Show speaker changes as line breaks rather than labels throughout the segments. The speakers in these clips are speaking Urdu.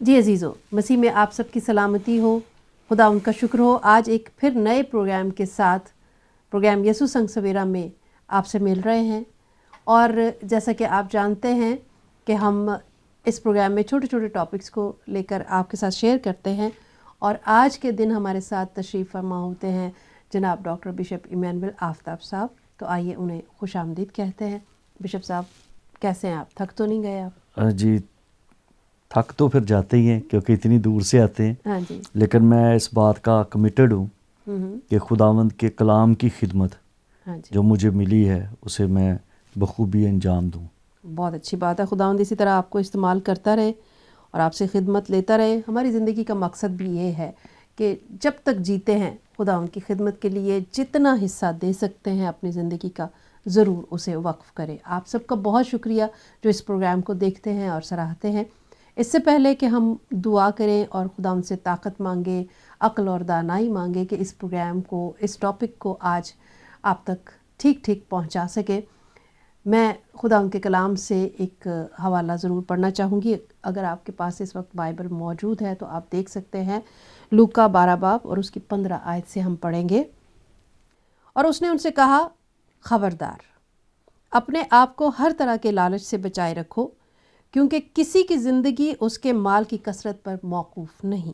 جی عزیزو، مسیح میں آپ سب کی سلامتی ہو، خدا ان کا شکر ہو۔ آج ایک پھر نئے پروگرام کے ساتھ پروگرام یسوع سنگ سویرا میں آپ سے مل رہے ہیں، اور جیسا کہ آپ جانتے ہیں کہ ہم اس پروگرام میں چھوٹے چھوٹے ٹاپکس کو لے کر آپ کے ساتھ شیئر کرتے ہیں، اور آج کے دن ہمارے ساتھ تشریف فرما ہوتے ہیں جناب ڈاکٹر بشپ ایمینول آفتاب صاحب۔ تو آئیے انہیں خوش آمدید کہتے ہیں۔ بشپ صاحب کیسے ہیں آپ؟ تھک تو نہیں گئے آپ؟
جی تھک تو پھر جاتے ہی ہیں کیونکہ اتنی دور سے آتے ہیں،
ہاں جی،
لیکن میں اس بات کا کمیٹڈ ہوں کہ خداوند کے کلام کی خدمت
ہاں جی،
جو مجھے ملی ہے اسے میں بخوبی انجام دوں۔
بہت اچھی بات ہے۔ خداوند اسی طرح آپ کو استعمال کرتا رہے اور آپ سے خدمت لیتا رہے۔ ہماری زندگی کا مقصد بھی یہ ہے کہ جب تک جیتے ہیں خداوند کی خدمت کے لیے جتنا حصہ دے سکتے ہیں اپنی زندگی کا ضرور اسے وقف کریں۔ آپ سب کا بہت شکریہ جو اس پروگرام کو دیکھتے ہیں اور سراہتے ہیں۔ اس سے پہلے کہ ہم دعا کریں اور خداوند سے طاقت مانگیں، عقل اور دانائی مانگیں کہ اس پروگرام کو، اس ٹاپک کو آج آپ تک ٹھیک ٹھیک پہنچا سکے، میں خدا ان کے کلام سے ایک حوالہ ضرور پڑھنا چاہوں گی۔ اگر آپ کے پاس اس وقت بائبل موجود ہے تو آپ دیکھ سکتے ہیں، لوکا 12 باب اور اس کی 15 آیت سے ہم پڑھیں گے۔ اور اس نے ان سے کہا، خبردار، اپنے آپ کو ہر طرح کے لالچ سے بچائے رکھو، کیونکہ کسی کی زندگی اس کے مال کی کثرت پر موقوف نہیں۔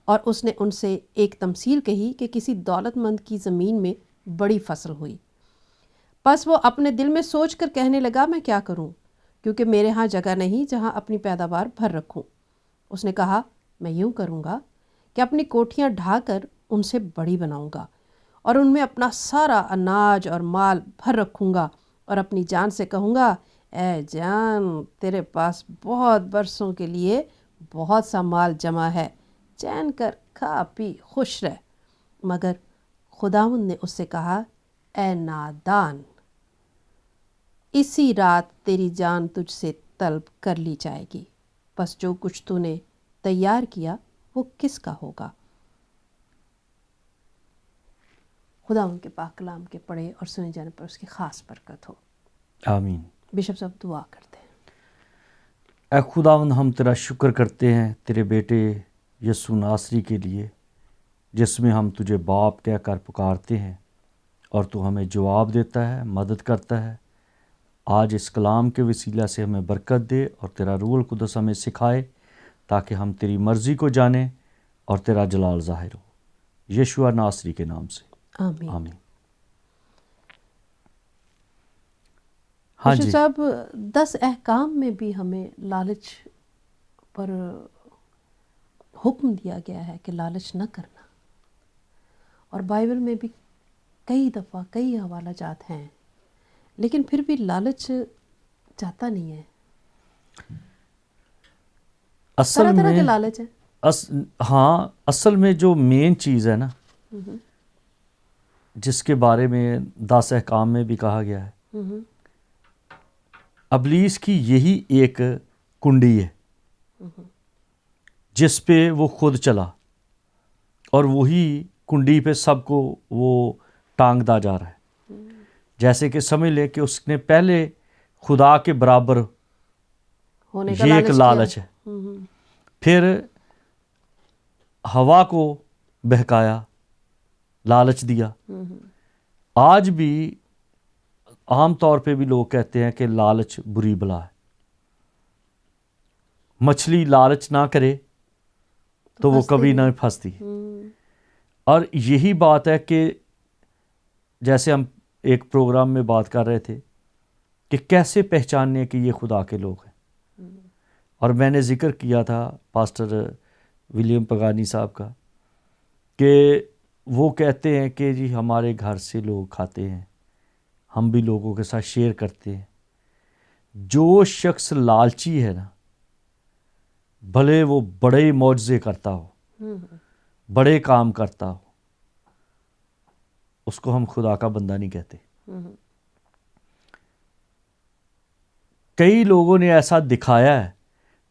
اور اس نے ان سے ایک تمثیل کہی کہ کسی دولت مند کی زمین میں بڑی فصل ہوئی۔ پس وہ اپنے دل میں سوچ کر کہنے لگا، میں کیا کروں، کیونکہ میرے ہاں جگہ نہیں جہاں اپنی پیداوار بھر رکھوں۔ اس نے کہا، میں یوں کروں گا کہ اپنی کوٹھیاں ڈھا کر ان سے بڑی بناؤں گا، اور ان میں اپنا سارا اناج اور مال بھر رکھوں گا، اور اپنی جان سے کہوں گا، اے جان، تیرے پاس بہت برسوں کے لیے بہت سا مال جمع ہے، چین کر کھا پی خوش رہ۔ مگر خداوند نے اس سے کہا، اے نادان، اسی رات تیری جان تجھ سے طلب کر لی جائے گی، پس جو کچھ تو نے تیار کیا وہ کس کا ہوگا؟ خدا ان کے پاک کلام کے پڑھے اور سنے جانے پر اس کی خاص برکت ہو۔
آمین۔
بشپ صاحب دعا کرتے ہیں۔
اے خداوند، ہم تیرا شکر کرتے ہیں تیرے بیٹے یسوع ناصری کے لیے، جس میں ہم تجھے باپ کہہ کر پکارتے ہیں اور تو ہمیں جواب دیتا ہے، مدد کرتا ہے۔ آج اس کلام کے وسیلہ سے ہمیں برکت دے اور تیرا روح القدس ہمیں سکھائے تاکہ ہم تیری مرضی کو جانیں اور تیرا جلال ظاہر ہو، یشوع ناصری کے نام سے،
آمین۔
آمین۔ ہاں
بشپ
جی،
صاحب 10 احکام میں بھی ہمیں لالچ پر حکم دیا گیا ہے کہ لالچ نہ کرنا، اور بائبل میں بھی کئی دفعہ کئی حوالہ جات ہیں، لیکن پھر بھی لالچ جاتا نہیں ہے۔
اصل
طرح طرح
میں
کے لالچ ہیں۔
ہاں، اصل میں جو مین چیز ہے نا، جس کے بارے میں 10 احکام میں بھی کہا گیا ہے، ابلیس کی یہی ایک کنڈی ہے جس پہ وہ خود چلا، اور وہی کنڈی پہ سب کو وہ ٹانگتا جا رہا ہے۔ جیسے کہ سمجھ لے کہ اس نے پہلے خدا کے برابر
ہونے کا
یہ ایک
لالچ کیا۔
لالچ ہے، پھر ہوا کو بہکایا، لالچ دیا۔ آج بھی عام طور پہ بھی لوگ کہتے ہیں کہ لالچ بری بلا ہے، مچھلی لالچ نہ کرے تو وہ کبھی نہ پھنستی۔ اور یہی بات ہے کہ جیسے ہم ایک پروگرام میں بات کر رہے تھے کہ کیسے پہچاننے کہ یہ خدا کے لوگ ہیں، اور میں نے ذکر کیا تھا پاسٹر ولیم پگانی صاحب کا کہ وہ کہتے ہیں کہ جی ہمارے گھر سے لوگ کھاتے ہیں، ہم بھی لوگوں کے ساتھ شیئر کرتے ہیں۔ جو شخص لالچی ہے نا، بھلے وہ بڑے معجزے کرتا ہو، بڑے کام کرتا ہو، اس کو ہم خدا کا بندہ نہیں کہتے۔ کئی لوگوں نے ایسا دکھایا ہے،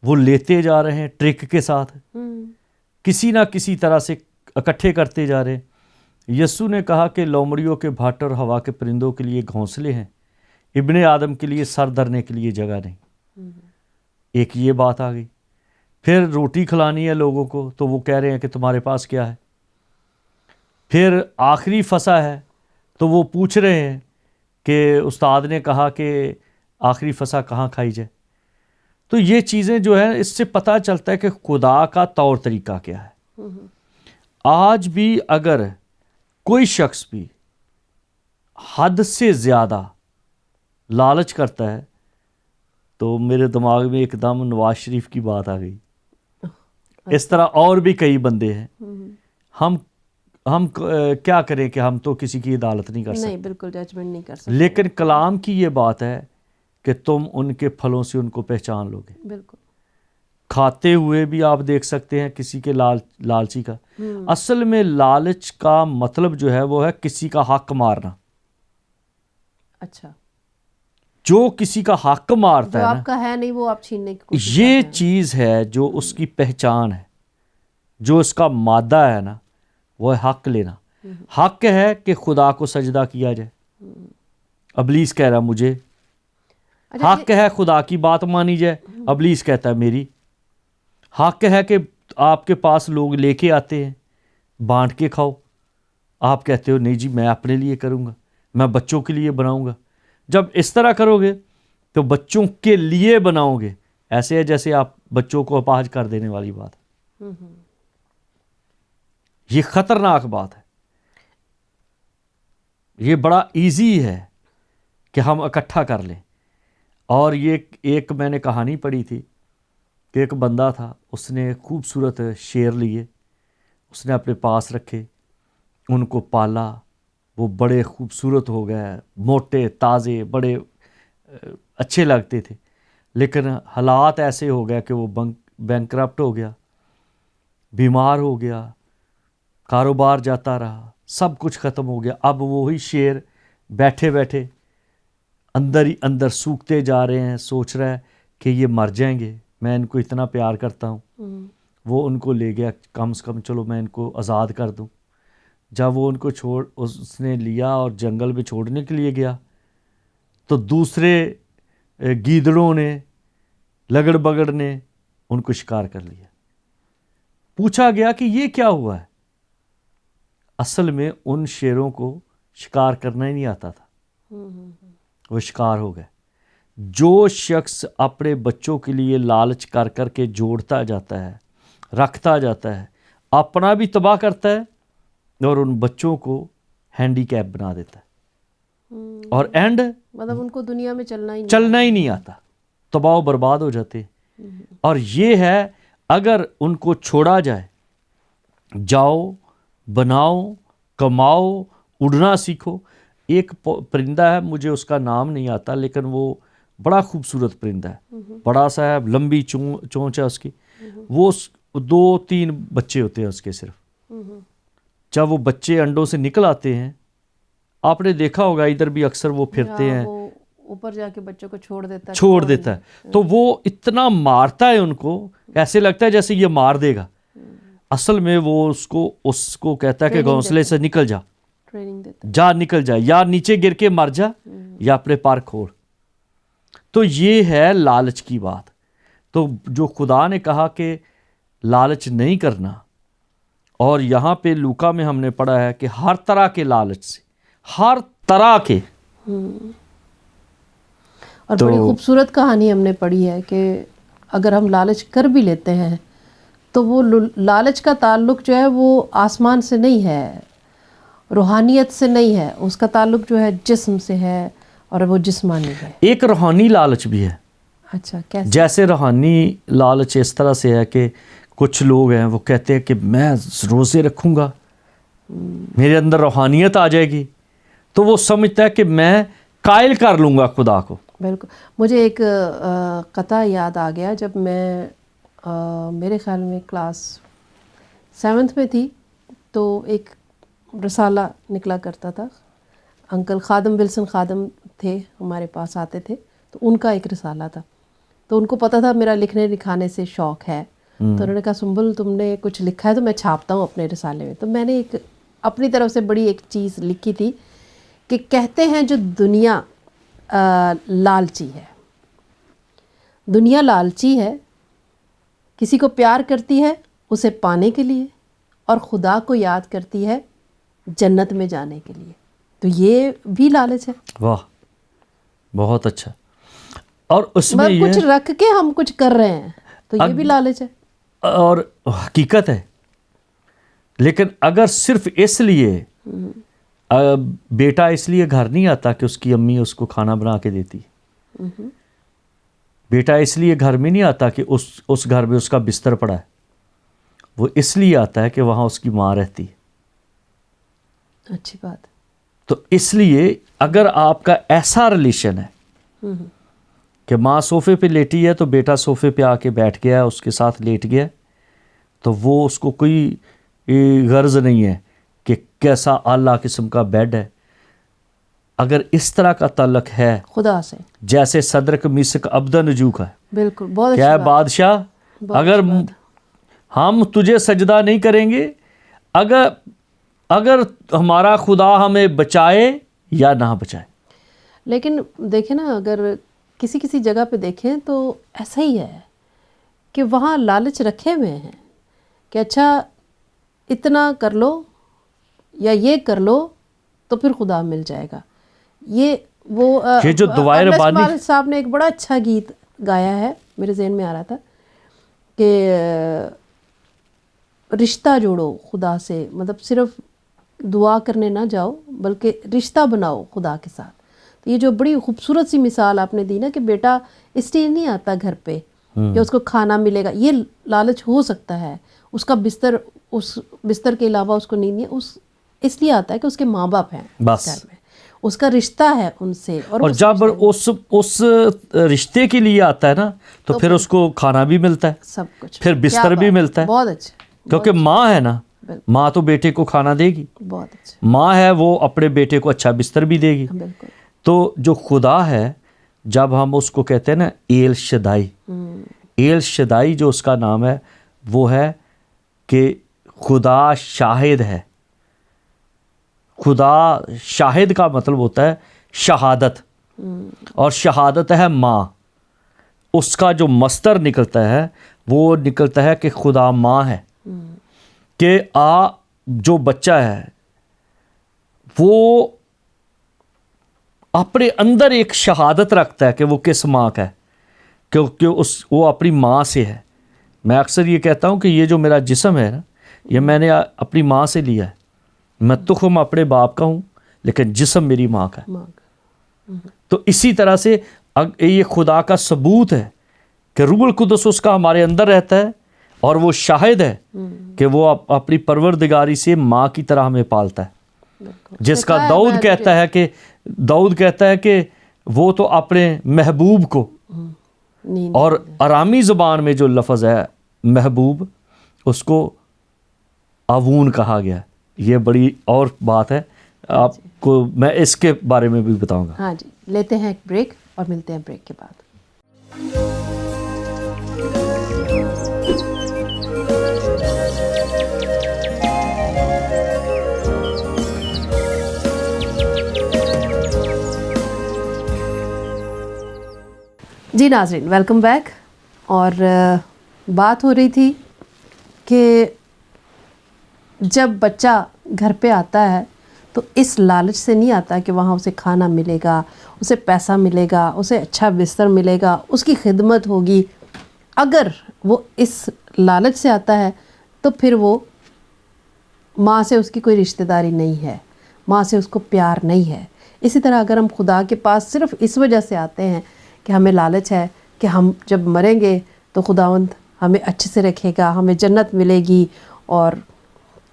وہ لیتے جا رہے ہیں ٹرک کے ساتھ، کسی نہ کسی طرح سے اکٹھے کرتے جا رہے ہیں۔ یسوع نے کہا کہ لومڑیوں کے بھٹ اور ہوا کے پرندوں کے لیے گھونسلے ہیں، ابن آدم کے لیے سر دھرنے کے لیے جگہ نہیں۔ ایک یہ بات آ گئی۔ پھر روٹی کھلانی ہے لوگوں کو تو وہ کہہ رہے ہیں کہ تمہارے پاس کیا ہے. پھر آخری فصا ہے تو وہ پوچھ رہے ہیں کہ استاد نے کہا کہ آخری فصا کہاں کھائی جائے. تو یہ چیزیں جو ہے اس سے پتہ چلتا ہے کہ خدا کا طور طریقہ کیا ہے. آج بھی اگر کوئی شخص بھی حد سے زیادہ لالچ کرتا ہے تو میرے دماغ میں ایک دم نواز شریف کی بات آ گئی. اس طرح اور بھی کئی بندے ہیں. ہم کیا کریں کہ ہم تو کسی کی عدالت نہیں کر سکتے.
نہیں، بالکل ججمنٹ نہیں کر سکتے.
لیکن کلام کی یہ بات ہے کہ تم ان کے پھلوں سے ان کو پہچان لو گے.
بالکل.
کھاتے ہوئے بھی آپ دیکھ سکتے ہیں کسی کے لالچی کا. اصل میں لالچ کا مطلب جو ہے وہ ہے کسی کا حق مارنا.
اچھا.
جو کسی کا حق مارتا
جو
ہے
آپ کا ہے نہیں وہ آپ چھیننے کی کوشش
یہ
کرتے ہیں.
چیز ہے جو اس کی پہچان ہے. جو اس کا مادہ ہے نا وہ ہے حق لینا. حق ہے کہ خدا کو سجدہ کیا جائے. ابلیس کہہ رہا مجھے. حق ہے خدا کی بات مانی جائے. ابلیس کہتا ہے میری. حق ہے کہ آپ کے پاس لوگ لے کے آتے ہیں بانٹ کے کھاؤ. آپ کہتے ہو نہیں جی میں اپنے لیے کروں گا, میں بچوں کے لیے بناؤں گا. جب اس طرح کرو گے تو بچوں کے لیے بناؤ گے, ایسے ہے جیسے آپ بچوں کو اپاہج کر دینے والی بات ہے. یہ خطرناک بات ہے. یہ بڑا ایزی ہے کہ ہم اکٹھا کر لیں. اور یہ ایک میں نے کہانی پڑھی تھی کہ ایک بندہ تھا, اس نے خوبصورت شیر لیے, اس نے اپنے پاس رکھے, ان کو پالا, وہ بڑے خوبصورت ہو گئے, موٹے تازے بڑے اچھے لگتے تھے. لیکن حالات ایسے ہو گیا کہ وہ بینکرپٹ ہو گیا, بیمار ہو گیا, کاروبار جاتا رہا, سب کچھ ختم ہو گیا. اب وہی شیر بیٹھے بیٹھے اندر ہی اندر سوکھتے جا رہے ہیں, سوچ رہا ہے کہ یہ مر جائیں گے, میں ان کو اتنا پیار کرتا ہوں. وہ ان کو لے گیا, کم سے کم چلو میں ان کو آزاد کر دوں. جب وہ ان کو اس نے لیا اور جنگل میں چھوڑنے کے لیے گیا تو دوسرے گیدڑوں نے, لگڑ بگڑ نے ان کو شکار کر لیا. پوچھا گیا کہ یہ کیا ہوا ہے؟ اصل میں ان شیروں کو شکار کرنا ہی نہیں آتا تھا, وہ شکار ہو گئے. جو شخص اپنے بچوں کے لیے لالچ کر کر کے جوڑتا جاتا ہے, رکھتا جاتا ہے, اپنا بھی تباہ کرتا ہے اور ان بچوں کو ہینڈی کیپ بنا دیتا ہے. اور اینڈ
مطلب ان کو دنیا میں چلنا
ہی نہیں آتا, تباہ و برباد ہو جاتے. اور یہ ہے اگر ان کو چھوڑا جائے, جاؤ بناؤ کماؤ اڑنا سیکھو. ایک پرندہ ہے, مجھے اس کا نام نہیں آتا, لیکن وہ بڑا خوبصورت پرندہ ہے, بڑا سا ہے, لمبی چونچ ہے اس کی. وہ 2-3 بچے ہوتے ہیں اس کے صرف. جب وہ بچے انڈوں سے نکل آتے ہیں, آپ نے دیکھا ہوگا ادھر بھی اکثر وہ پھرتے ہیں,
اوپر جا کے بچوں کو چھوڑ
دیتا ہے. تو وہ اتنا مارتا ہے ان کو, ایسے لگتا ہے جیسے یہ مار دے گا. اصل میں وہ اس کو کہتا ہے کہ گھونسلے سے نکل جا, جا نکل جا, یا نیچے گر کے مر جا یا اپنے پار کھوڑ. تو یہ ہے لالچ کی بات. تو جو خدا نے کہا کہ لالچ نہیں کرنا, اور یہاں پہ لوکا میں ہم نے پڑھا ہے کہ ہر طرح کے لالچ سے, ہر طرح کے.
اور بڑی خوبصورت کہانی ہم نے پڑھی ہے کہ اگر ہم لالچ کر بھی لیتے ہیں تو وہ لالچ کا تعلق جو ہے وہ آسمان سے نہیں ہے, روحانیت سے نہیں ہے, اس کا تعلق جو ہے جسم سے ہے اور وہ جسمانی ہے.
ایک روحانی لالچ بھی ہے.
اچھا, کیسے؟
جیسے روحانی لالچ اس طرح سے ہے کہ کچھ لوگ ہیں وہ کہتے ہیں کہ میں روزے رکھوں گا, میرے اندر روحانیت آ جائے گی, تو وہ سمجھتا ہے کہ میں قائل کر لوں گا خدا کو.
بالکل. مجھے ایک قطعہ یاد آ گیا, جب میں میرے خیال میں کلاس 7 میں تھی تو ایک رسالہ نکلا کرتا تھا. انکل خادم ولسن خادم تھے, ہمارے پاس آتے تھے, تو ان کا ایک رسالہ تھا. تو ان کو پتہ تھا میرا لکھنے لکھانے سے شوق ہے, تو انہوں نے کہا سنبل تم نے کچھ لکھا ہے تو میں چھاپتا ہوں اپنے رسالے میں. تو میں نے ایک اپنی طرف سے بڑی ایک چیز لکھی تھی کہ کہتے ہیں جو دنیا لالچی ہے, دنیا لالچی ہے کسی کو پیار کرتی ہے اسے پانے کے لیے اور خدا کو یاد کرتی ہے جنت میں جانے کے لیے. تو یہ بھی لالچ ہے.
واہ بہت اچھا. اور اس میں
کچھ رکھ کے ہم کچھ کر رہے ہیں تو یہ بھی لالچ ہے.
اور حقیقت ہے. لیکن اگر صرف اس لیے بیٹا اس لیے گھر نہیں آتا کہ اس کی امی اس کو کھانا بنا کے دیتی. بیٹا اس لیے گھر میں نہیں آتا کہ اس گھر میں اس کا بستر پڑا ہے. وہ اس لیے آتا ہے کہ وہاں اس کی ماں رہتی ہے.
اچھی بات.
تو اس لیے اگر آپ کا ایسا ریلیشن ہے کہ ماں صوفے پہ لیٹی ہے تو بیٹا صوفے پہ آ کے بیٹھ گیا ہے, اس کے ساتھ لیٹ گیا, تو وہ اس کو کوئی غرض نہیں ہے کہ کیسا اعلیٰ قسم کا بیڈ ہے. اگر اس طرح کا تعلق ہے
خدا سے,
جیسے صدرک میثق عبدنجو کا ہے,
بالکل بہت
کیا ہے بادشاہ اگر ہم تجھے سجدہ نہیں کریں گے اگر ہمارا خدا ہمیں بچائے یا نہ بچائے.
لیکن دیکھیں نا, اگر کسی جگہ پہ دیکھیں تو ایسا ہی ہے کہ وہاں لالچ رکھے ہوئے ہیں کہ اچھا اتنا کر لو یا یہ کر لو تو پھر خدا مل جائے گا. یہ
جو دعائے ربانی
صاحب نے ایک بڑا اچھا گیت گایا ہے, میرے ذہن میں آ رہا تھا کہ رشتہ جوڑو خدا سے, مطلب صرف دعا کرنے نہ جاؤ بلکہ رشتہ بناؤ خدا کے ساتھ. تو یہ جو بڑی خوبصورت سی مثال آپ نے دی نا کہ بیٹا اس لیے نہیں آتا گھر پہ کہ اس کو کھانا ملے گا, یہ لالچ ہو سکتا ہے. اس کا بستر, اس بستر کے علاوہ اس کو نہیں ہے, اس لیے آتا ہے کہ اس کے ماں باپ ہیں
بس
گھر میں, اس کا رشتہ ہے ان سے.
اور جب اس رشتے کے لیے آتا ہے نا تو پھر اس کو کھانا بھی ملتا ہے,
سب کچھ,
پھر بستر بھی ملتا ہے.
بہت اچھا,
کیونکہ ماں ہے نا, ماں تو بیٹے کو کھانا دے گی.
بہت اچھا.
ماں ہے وہ اپنے بیٹے کو اچھا بستر بھی دے گی.
بالکل.
تو جو خدا ہے, جب ہم اس کو کہتے ہیں نا ایل شدائی, ایل شدائی جو اس کا نام ہے وہ ہے کہ خدا شاہد ہے. خدا شاہد کا مطلب ہوتا ہے شہادت, اور شہادت ہے ماں. اس کا جو مصدر نکلتا ہے وہ نکلتا ہے کہ خدا ماں ہے. کہ جو بچہ ہے وہ اپنے اندر ایک شہادت رکھتا ہے کہ وہ کس ماں کا ہے, کیونکہ وہ اپنی ماں سے ہے. میں اکثر یہ کہتا ہوں کہ یہ جو میرا جسم ہے نا, یہ میں نے اپنی ماں سے لیا ہے. میں تخم اپنے باپ کا ہوں لیکن جسم میری ماں کا ہے. تو اسی طرح سے یہ خدا کا ثبوت ہے کہ روح القدس اس کا ہمارے اندر رہتا ہے, اور وہ شاہد ہے کہ وہ اپنی پروردگاری سے ماں کی طرح ہمیں پالتا ہے. جس کا داؤد کہتا ہے کہ وہ تو اپنے محبوب کو, اور آرامی زبان میں جو لفظ ہے محبوب, اس کو آوون کہا گیا. یہ بڑی اور بات ہے, آپ کو میں اس کے بارے میں بھی بتاؤں گا.
ہاں جی, لیتے ہیں ایک بریک اور ملتے ہیں بریک کے بعد. جی ناظرین, ویلکم بیک. اور بات ہو رہی تھی کہ جب بچہ گھر پہ آتا ہے تو اس لالچ سے نہیں آتا کہ وہاں اسے کھانا ملے گا, اسے پیسہ ملے گا, اسے اچھا بستر ملے گا, اس کی خدمت ہوگی. اگر وہ اس لالچ سے آتا ہے تو پھر وہ ماں سے اس کی کوئی رشتہ داری نہیں ہے, ماں سے اس کو پیار نہیں ہے. اسی طرح اگر ہم خدا کے پاس صرف اس وجہ سے آتے ہیں کہ ہمیں لالچ ہے کہ ہم جب مریں گے تو خداوند ہمیں اچھے سے رکھے گا, ہمیں جنت ملے گی, اور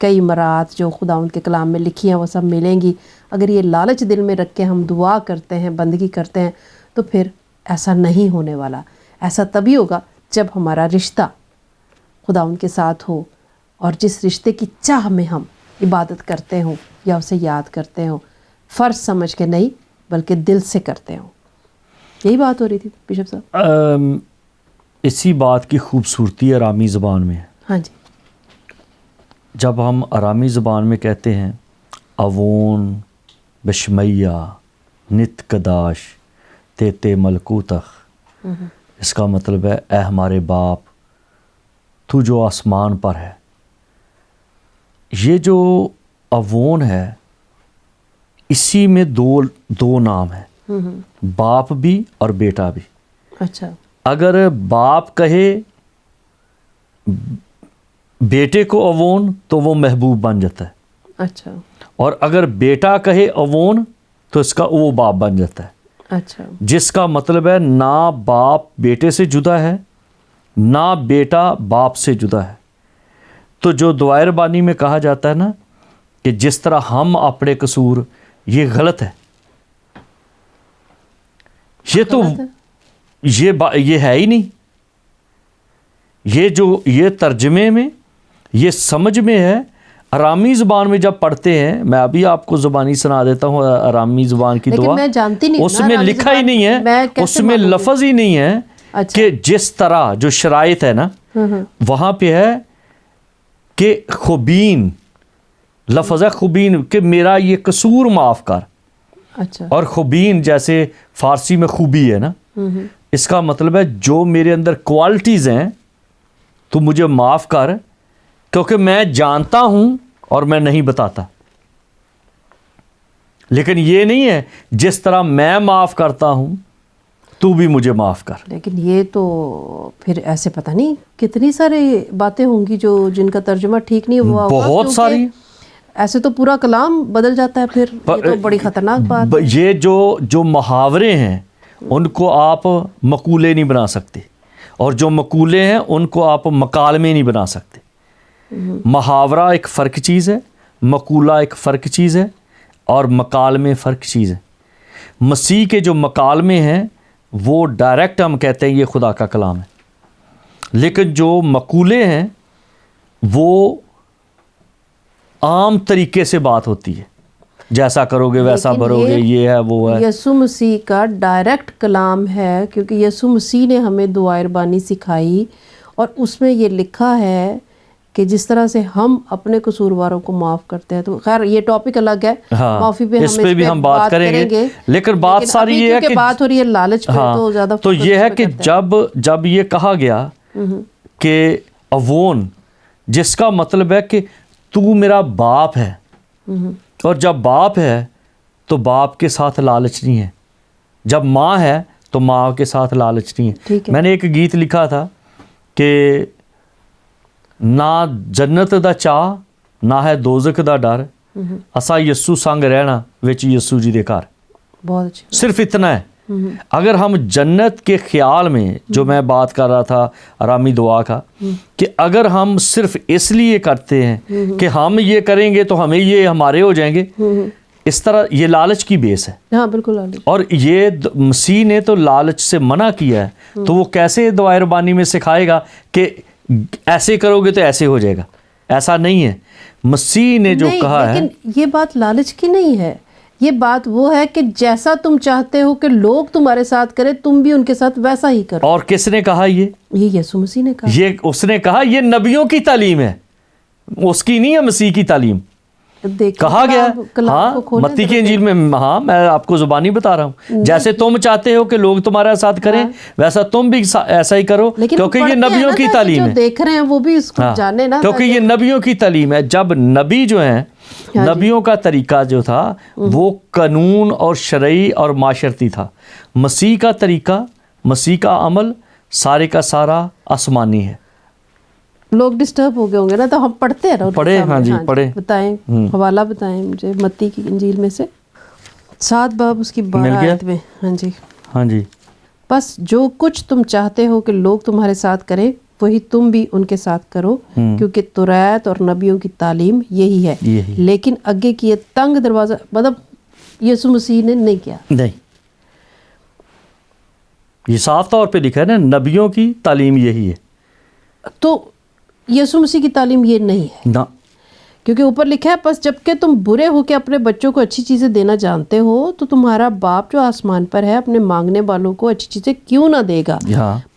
کئی مراد جو خداوند کے کلام میں لکھی ہیں وہ سب ملیں گی. اگر یہ لالچ دل میں رکھ کے ہم دعا کرتے ہیں, بندگی کرتے ہیں, تو پھر ایسا نہیں ہونے والا. ایسا تبھی ہوگا جب ہمارا رشتہ خداوند کے ساتھ ہو, اور جس رشتے کی چاہ میں ہم عبادت کرتے ہوں یا اسے یاد کرتے ہوں, فرض سمجھ کے نہیں بلکہ دل سے کرتے ہوں. یہی بات ہو رہی تھی بشپ صاحب.
اسی بات کی خوبصورتی آرامی زبان میں ہے.
ہاں جی.
جب ہم آرامی زبان میں کہتے ہیں اوون بشمیہ نت کداش تیتے ملکوتخ, اس کا مطلب ہے اے ہمارے باپ تو جو آسمان پر ہے. یہ جو اوون ہے اسی میں دو نام ہیں, باپ بھی اور بیٹا بھی.
اچھا.
اگر باپ کہے بیٹے کو اوون تو وہ محبوب بن جاتا ہے.
اچھا.
اور اگر بیٹا کہے اوون تو اس کا وہ باپ بن جاتا ہے.
اچھا.
جس کا مطلب ہے نہ باپ بیٹے سے جدا ہے نہ بیٹا باپ سے جدا ہے. تو جو دعائے ربانی میں کہا جاتا ہے نا کہ جس طرح ہم اپنے قصور, یہ غلط ہے. یہ تو یہ ہے ہی نہیں. یہ ترجمے میں, یہ سمجھ میں ہے. ارامی زبان میں جب پڑھتے ہیں, میں ابھی آپ کو زبانی سنا دیتا ہوں ارامی زبان کی دعا,
میں جانتی نہیں,
اس میں لکھا ہی نہیں ہے, اس میں لفظ ہی نہیں ہے کہ جس طرح جو شرائط ہے نا وہاں پہ ہے کہ خوبین, لفظ ہے خوبین کہ میرا یہ قصور معاف کر.
اچھا. اور
خوبین جیسے فارسی میں خوبی ہے نا, اس کا مطلب ہے جو میرے اندر کوالٹیز ہیں تو مجھے معاف کر, کیونکہ میں جانتا ہوں اور میں نہیں بتاتا. لیکن یہ نہیں ہے جس طرح میں معاف کرتا ہوں تو بھی مجھے معاف کر.
لیکن یہ تو پھر ایسے پتہ نہیں کتنی ساری باتیں ہوں گی جن کا ترجمہ ٹھیک نہیں ہوا ہوگا.
بہت ساری.
ایسے تو پورا کلام بدل جاتا ہے پھر. یہ تو بڑی خطرناک بات ہے.
یہ جو محاورے ہیں ان کو آپ مقولے نہیں بنا سکتے, اور جو مقولے ہیں ان کو آپ مکالمے نہیں بنا سکتے. محاورہ ایک فرق چیز ہے, مقولہ ایک فرق چیز ہے, اور مکالمے فرق چیز ہے. مسیح کے جو مکالمے ہیں وہ ڈائریکٹ ہم کہتے ہیں یہ خدا کا کلام ہے, لیکن جو مقولے ہیں وہ عام طریقے سے بات ہوتی ہے, جیسا کرو گے ویسا بھرو گے, یہ ہے وہ ہے.
یسوع مسیح کا ڈائریکٹ کلام ہے, کیونکہ یسوع مسیح نے ہمیں دعائے ربانی سکھائی, اور اس میں یہ لکھا ہے کہ جس طرح سے ہم اپنے قصورواروں کو معاف کرتے ہیں. تو خیر یہ ٹاپک الگ ہے, معافی پہ
اس پہ بھی ہم بات کریں گے. لیکن بات ساری یہ ہے کہ
بات ہو رہی ہے لالچ پہ, تو زیادہ
تو یہ ہے کہ جب یہ کہا گیا کہ اوون, جس کا مطلب ہے کہ تو میرا باپ ہے, اور جب باپ ہے تو باپ کے ساتھ لالچ نہیں ہے, جب ماں ہے تو ماں کے ساتھ لالچ نہیں ہے. میں نے ایک گیت لکھا تھا کہ نہ جنت دا چاہ نہ ہے دوزخ دا ڈر, اسا یسو سنگ رہنا وچ یسو جی دے گھر.
بہت اچھا.
صرف اتنا ہے. اگر ہم جنت کے خیال میں, جو میں بات کر رہا تھا آرامی دعا کا, کہ اگر ہم صرف اس لیے کرتے ہیں کہ ہم یہ کریں گے تو ہمیں یہ ہمارے ہو جائیں گے, اس طرح یہ لالچ کی بیس ہے.
ہاں بالکل لالچ. اور
یہ مسیح نے تو لالچ سے منع کیا ہے, تو وہ کیسے دعائے ربانی میں سکھائے گا کہ ایسے کرو گے تو ایسے ہو جائے گا؟ ایسا نہیں ہے. مسیح نے جو کہا ہے,
لیکن یہ بات لالچ کی نہیں ہے, یہ بات وہ ہے کہ جیسا تم چاہتے ہو کہ لوگ تمہارے ساتھ کریں تم بھی ان کے ساتھ ویسا ہی کرو.
اور کس نے کہا یہ
یسوع مسیح نے کہا.
یہ اس نے کہا, یہ نبیوں کی تعلیم ہے, اس کی نہیں ہے مسیح کی تعلیم. کہا گیا ہاں متی کی انجیل میں, ہاں میں آپ کو زبانی بتا رہا ہوں, جیسے تم چاہتے ہو کہ لوگ تمہارے ساتھ کریں ویسا تم بھی ایسا ہی کرو, کیونکہ یہ نبیوں کی تعلیم ہے.
دیکھ رہے ہیں وہ بھی اس کو جانے نا,
کیونکہ یہ نبیوں کی تعلیم ہے. جب نبی جو ہیں, نبیوں کا طریقہ جو تھا وہ قانون اور شرعی اور معاشرتی تھا. مسیح کا طریقہ, مسیح کا عمل سارے کا سارا آسمانی ہے.
لوگ ڈسٹرب ہو گئے ہوں گے نا, تو ہم پڑھتے ہیں نا.
پڑھے, ہاں جی پڑھے.
بتائیں, حوالہ بتائیں مجھے متی کی انجیل میں سے 7 باب اس کی 12 آیت میں. ہاں جی
ہاں جی.
بس جو کچھ تم چاہتے ہو کہ لوگ تمہارے ساتھ کریں وہی تم بھی ان کے ساتھ کرو, کیونکہ توریت اور نبیوں کی تعلیم یہی ہے. لیکن آگے کی یہ تنگ دروازہ, مطلب یسوع مسیح نے نہیں کیا.
نہیں, یہ صاف طور پہ لکھا ہے نا, نبیوں کی تعلیم یہی ہے.
تو یسوع مسیح کی تعلیم یہ نہیں ہے
نا,
کیونکہ اوپر لکھا ہے بس جب کہ تم برے ہو کے اپنے بچوں کو اچھی چیزیں دینا جانتے ہو تو تمہارا باپ جو آسمان پر ہے اپنے مانگنے والوں کو اچھی چیزیں کیوں نہ دے گا.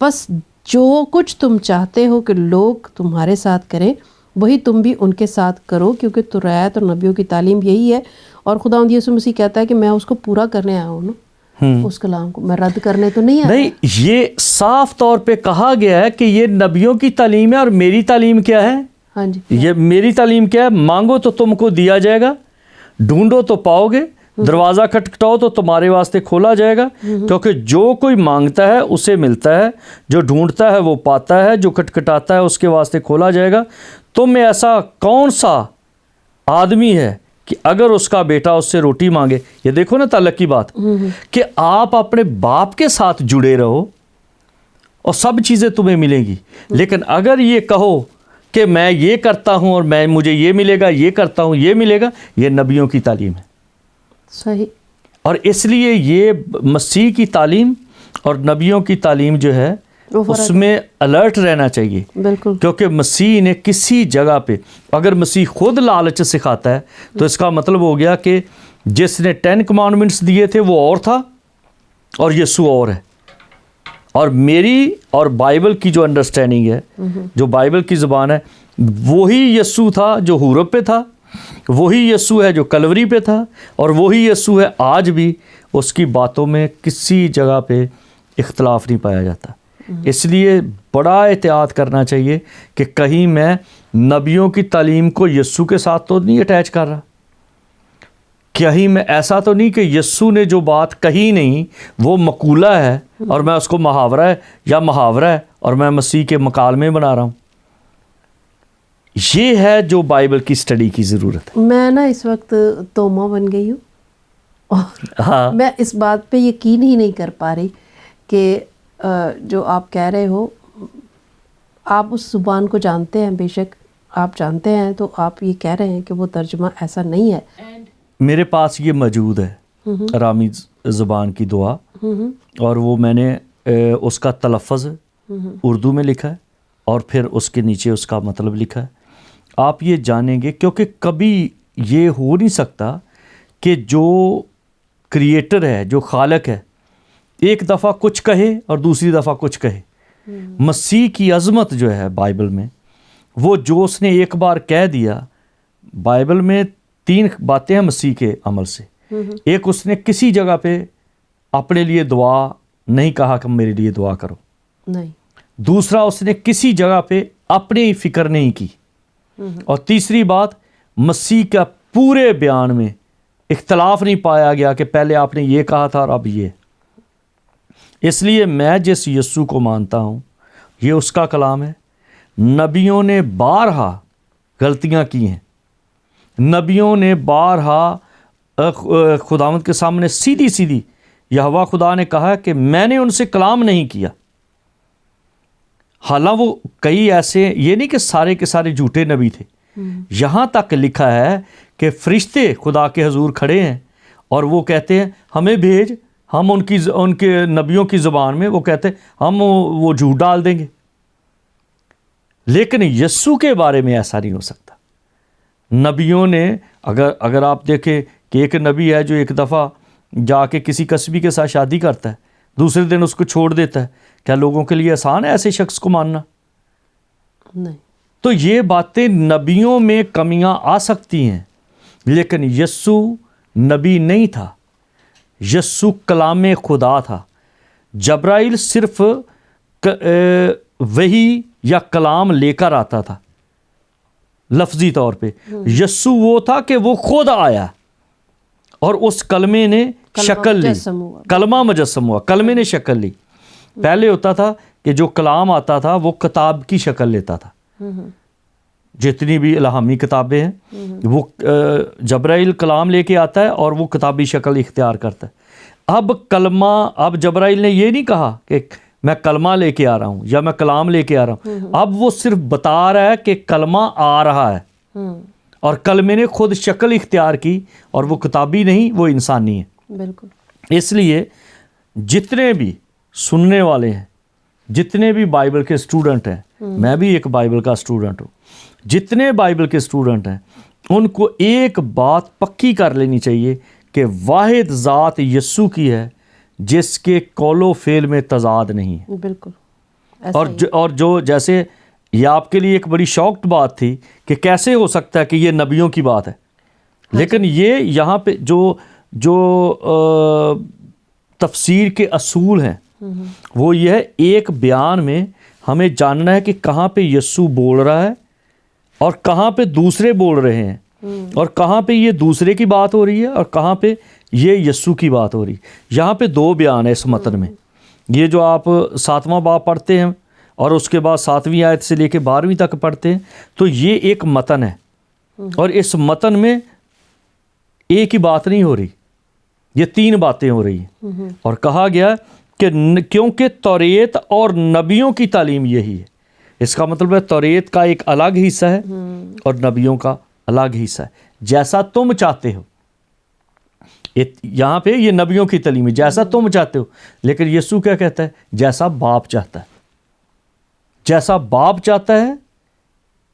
بس جو کچھ تم چاہتے ہو کہ لوگ تمہارے ساتھ کریں وہی تم بھی ان کے ساتھ کرو, کیونکہ توریت اور نبیوں کی تعلیم یہی ہے. اور خداوند یسوع مسیح کہتا ہے کہ میں اس کو پورا کرنے آیا ہوں نا. اس کلام کو میں رد کرنے تو نہیں آیا.
نہیں, یہ صاف طور پہ کہا گیا ہے کہ یہ نبیوں کی تعلیم ہے. اور میری تعلیم کیا ہے؟
ہاں جی,
یہ میری تعلیم کیا ہے؟ مانگو تو تم کو دیا جائے گا, ڈھونڈو تو پاؤ گے, دروازہ کھٹکھٹاؤ تو تمہارے واسطے کھولا جائے گا. کیونکہ جو کوئی مانگتا ہے اسے ملتا ہے, جو ڈھونڈتا ہے وہ پاتا ہے, جو کھٹکھٹاتا ہے اس کے واسطے کھولا جائے گا. تم میں ایسا کون سا آدمی ہے کہ اگر اس کا بیٹا اس سے روٹی مانگے؟ یہ دیکھو نا تعلق کی بات, کہ آپ اپنے باپ کے ساتھ جڑے رہو اور سب چیزیں تمہیں ملیں گی. لیکن اگر یہ کہو کہ میں یہ کرتا ہوں اور مجھے یہ ملے گا, یہ کرتا ہوں یہ ملے گا, یہ نبیوں کی تعلیم ہے.
صحیح.
اور اس لیے یہ مسیح کی تعلیم اور نبیوں کی تعلیم جو ہے اس میں الرٹ رہنا چاہیے.
بالکل.
کیونکہ مسیح نے کسی جگہ پہ, اگر مسیح خود لالچ سکھاتا ہے تو اس کا مطلب ہو گیا کہ جس نے 10 کمانڈمنٹس دیے تھے وہ اور تھا اور یسوع اور ہے. اور میری اور بائبل کی جو انڈرسٹینڈنگ ہے, جو بائبل کی زبان ہے, وہی یسوع تھا جو حورب پہ تھا, وہی یسوع ہے جو کلوری پہ تھا, اور وہی یسوع ہے آج بھی. اس کی باتوں میں کسی جگہ پہ اختلاف نہیں پایا جاتا. اس لیے بڑا احتیاط کرنا چاہیے کہ کہیں میں نبیوں کی تعلیم کو یسوع کے ساتھ تو نہیں اٹیچ کر رہا, کہیں میں ایسا تو نہیں کہ یسوع نے جو بات کہی نہیں وہ مقولہ ہے اور میں اس کو محاورہ ہے یا محاورہ ہے اور میں مسیح کے مکالمے بنا رہا ہوں. یہ ہے جو بائبل کی سٹڈی کی ضرورت ہے.
میں نا اس وقت توما بن گئی ہوں اور
ہاں,
میں اس بات پہ یقین ہی نہیں کر پا رہی کہ جو آپ کہہ رہے ہو, آپ اس زبان کو جانتے ہیں, بے شک آپ جانتے ہیں, تو آپ یہ کہہ رہے ہیں کہ وہ ترجمہ ایسا نہیں ہے.
میرے پاس یہ موجود ہے ارامی زبان کی دعا, اور وہ میں نے اس کا تلفظ اردو میں لکھا ہے اور پھر اس کے نیچے اس کا مطلب لکھا ہے. آپ یہ جانیں گے, کیونکہ کبھی یہ ہو نہیں سکتا کہ جو کریٹر ہے, جو خالق ہے, ایک دفعہ کچھ کہے اور دوسری دفعہ کچھ کہے. مسیح کی عظمت جو ہے بائبل میں, وہ جو اس نے ایک بار کہہ دیا. بائبل میں 3 باتیں ہیں مسیح کے عمل سے. ایک, اس نے کسی جگہ پہ اپنے لیے دعا نہیں کہا کہ میرے لیے دعا کرو.
نہیں.
دوسرا, اس نے کسی جگہ پہ اپنی فکر نہیں کی. اور تیسری بات, مسیح کا پورے بیان میں اختلاف نہیں پایا گیا کہ پہلے آپ نے یہ کہا تھا اور اب یہ. اس لیے میں جس یسوع کو مانتا ہوں یہ اس کا کلام ہے. نبیوں نے بارہا غلطیاں کی ہیں, نبیوں نے بارہا خداوند کے سامنے سیدھی یہوہ خدا نے کہا کہ میں نے ان سے کلام نہیں کیا. حالانکہ وہ کئی ایسے, یہ نہیں کہ سارے کے سارے جھوٹے نبی تھے. یہاں تک لکھا ہے کہ فرشتے خدا کے حضور کھڑے ہیں اور وہ کہتے ہیں ہمیں بھیج, ہم ان کے نبیوں کی زبان میں وہ کہتے ہیں ہم وہ جھوٹ ڈال دیں گے. لیکن یسوع کے بارے میں ایسا نہیں ہو سکتا. نبیوں نے, اگر آپ دیکھیں کہ ایک نبی ہے جو ایک دفعہ جا کے کسی کسبی کے ساتھ شادی کرتا ہے, دوسرے دن اس کو چھوڑ دیتا ہے, کیا لوگوں کے لیے آسان ہے ایسے شخص کو ماننا؟
نہیں.
تو یہ باتیں نبیوں میں کمیاں آ سکتی ہیں, لیکن یسوع نبی نہیں تھا. یسوع کلام خدا تھا. جبرائیل صرف وحی یا کلام لے کر آتا تھا لفظی طور پہ. یسوع وہ تھا کہ وہ خود آیا اور اس کلمے نے شکل لی, کلمہ مجسم ہوا, کلمے نے شکل لی. پہلے ہوتا تھا کہ جو کلام آتا تھا وہ کتاب کی شکل لیتا تھا. جتنی بھی الہامی کتابیں ہیں وہ جبرائیل کلام لے کے آتا ہے اور وہ کتابی شکل اختیار کرتا ہے. اب جبرائیل نے یہ نہیں کہا کہ میں کلمہ لے کے آ رہا ہوں یا میں کلام لے کے آ رہا ہوں. اب وہ صرف بتا رہا ہے کہ کلمہ آ رہا ہے, اور کلمے نے خود شکل اختیار کی, اور وہ کتابی نہیں, وہ انسانی ہے.
بالکل.
اس لیے جتنے بھی سننے والے ہیں, جتنے بھی بائبل کے اسٹوڈنٹ ہیں, میں بھی ایک بائبل کا اسٹوڈنٹ ہوں, جتنے بائبل کے اسٹوڈنٹ ہیں ان کو ایک بات پکی کر لینی چاہیے کہ واحد ذات یسوع کی ہے جس کے قول و فعل میں تضاد نہیں ہے.
بالکل.
اور جو جیسے یہ آپ کے لیے ایک بڑی شاکڈ بات تھی کہ کیسے ہو سکتا ہے کہ یہ نبیوں کی بات ہے, لیکن یہ یہاں پہ جو تفسیر کے اصول ہیں وہ یہ ہے، ایک بیان میں ہمیں جاننا ہے کہ کہاں پہ یسوع بول رہا ہے اور کہاں پہ دوسرے بول رہے ہیں، اور کہاں پہ یہ دوسرے کی بات ہو رہی ہے اور کہاں پہ یہ یسوع کی بات ہو رہی ہے۔ یہاں پہ دو بیان ہے اس متن میں، یہ جو آپ 7واں باب پڑھتے ہیں اور اس کے بعد 7ویں آیت سے لے کے 12ویں تک پڑھتے ہیں، تو یہ ایک متن ہے، اور اس متن میں ایک ہی بات نہیں ہو رہی، یہ 3 باتیں ہو رہی ہیں۔ اور کہا گیا کہ کیونکہ توریت اور نبیوں کی تعلیم یہی ہے، اس کا مطلب ہے توریت کا ایک الگ حصہ ہے اور نبیوں کا الگ حصہ ہے، جیسا تم چاہتے ہو۔ یہاں پہ یہ نبیوں کی تعلیم ہے، جیسا تم چاہتے ہو، لیکن یسوع کیا کہتا ہے؟ جیسا باپ چاہتا ہے، جیسا باپ چاہتا ہے،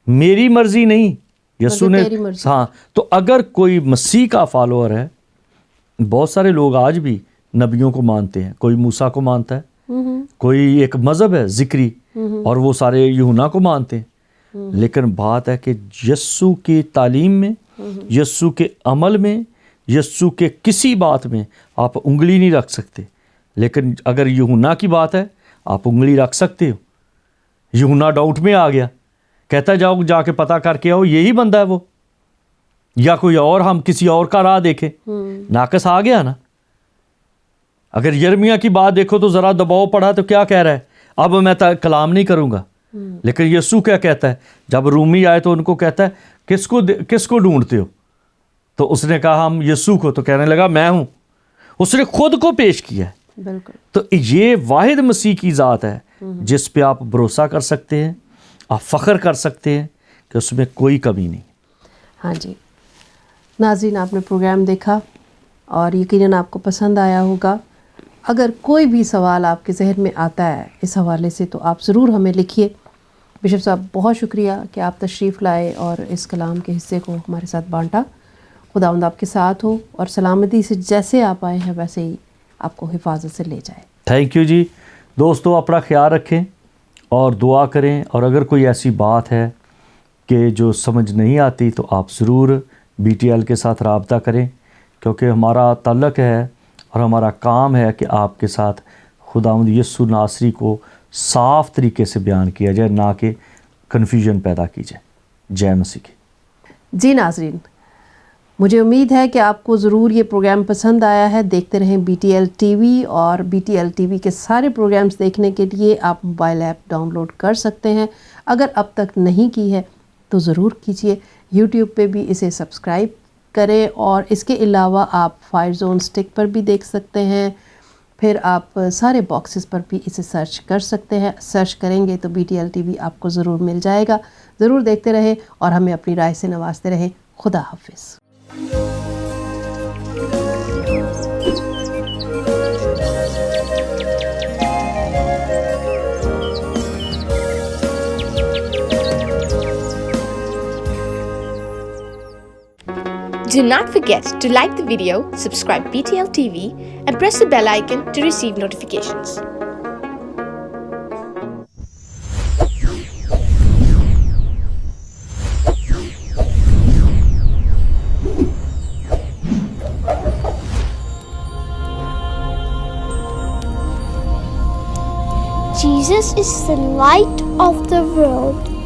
میری مرضی نہیں۔ یسوع نے ہاں، تو اگر کوئی مسیح کا فالوور ہے، بہت سارے لوگ آج بھی نبیوں کو مانتے ہیں، کوئی موسیٰ کو مانتا ہے، کوئی ایک مذہب ہے ذکری اور وہ سارے یوحنا کو مانتے ہیں، لیکن بات ہے کہ یسوع کی تعلیم میں، یسوع کے عمل میں، یسوع کے کسی بات میں آپ انگلی نہیں رکھ سکتے، لیکن اگر یوحنا کی بات ہے آپ انگلی رکھ سکتے ہو۔ یوحنا ڈاؤٹ میں آ گیا، کہتا جاؤ جا کے پتہ کر کے آؤ یہی بندہ ہے وہ، یا کوئی اور، ہم کسی اور کا راہ دیکھیں۔ ناقص آ گیا نا۔ اگر یرمیہ کی بات دیکھو تو ذرا دباؤ پڑا تو کیا کہہ رہا ہے؟ اب میں کلام نہیں کروں گا، لیکن یسوع کیا کہتا ہے؟ جب رومی آئے تو ان کو کہتا ہے کس کو ڈھونڈتے ہو؟ تو اس نے کہا ہم یسوع کو، تو کہنے لگا میں ہوں۔ اس نے خود کو پیش کیا ہے۔
بالکل۔
تو یہ واحد مسیح کی ذات ہے جس پہ آپ بھروسہ کر سکتے ہیں، آپ فخر کر سکتے ہیں کہ اس میں کوئی کمی نہیں۔
ہاں جی ناظرین، آپ نے پروگرام دیکھا اور یقیناً آپ کو پسند آیا ہوگا۔ اگر کوئی بھی سوال آپ کے ذہن میں آتا ہے اس حوالے سے تو آپ ضرور ہمیں لکھیے۔ بشپ صاحب بہت شکریہ کہ آپ تشریف لائے اور اس کلام کے حصے کو ہمارے ساتھ بانٹا۔ خداوند آپ کے ساتھ ہو اور سلامتی سے جیسے آپ آئے ہیں ویسے ہی آپ کو حفاظت سے لے جائے۔
تھینک یو جی۔ دوستو اپنا خیال رکھیں اور دعا کریں، اور اگر کوئی ایسی بات ہے کہ جو سمجھ نہیں آتی تو آپ ضرور BTL کے ساتھ رابطہ کریں، کیونکہ ہمارا تعلق ہے اور ہمارا کام ہے کہ آپ کے ساتھ خداوند یسوع ناصری کو صاف طریقے سے بیان کیا جائے، نہ کہ کنفیوژن پیدا کی جائے۔ جے مسیح کی۔
جی ناظرین، مجھے امید ہے کہ آپ کو ضرور یہ پروگرام پسند آیا ہے۔ دیکھتے رہیں BTL TV، اور BTL TV کے سارے پروگرامز دیکھنے کے لیے آپ موبائل ایپ ڈاؤن لوڈ کر سکتے ہیں۔ اگر اب تک نہیں کی ہے تو ضرور کیجیے۔ YouTube پہ بھی اسے سبسکرائب کریں، اور اس کے علاوہ آپ فائر زون اسٹک پر بھی دیکھ سکتے ہیں، پھر آپ سارے باکسز پر بھی اسے سرچ کر سکتے ہیں۔ سرچ کریں گے تو BTL TV آپ کو ضرور مل جائے گا۔ ضرور دیکھتے رہیں اور ہمیں اپنی رائے سے نوازتے رہیں۔ خدا حافظ۔
Do not forget to like the video, subscribe BTL TV, and press the bell icon to receive notifications.
Jesus is the light of the world.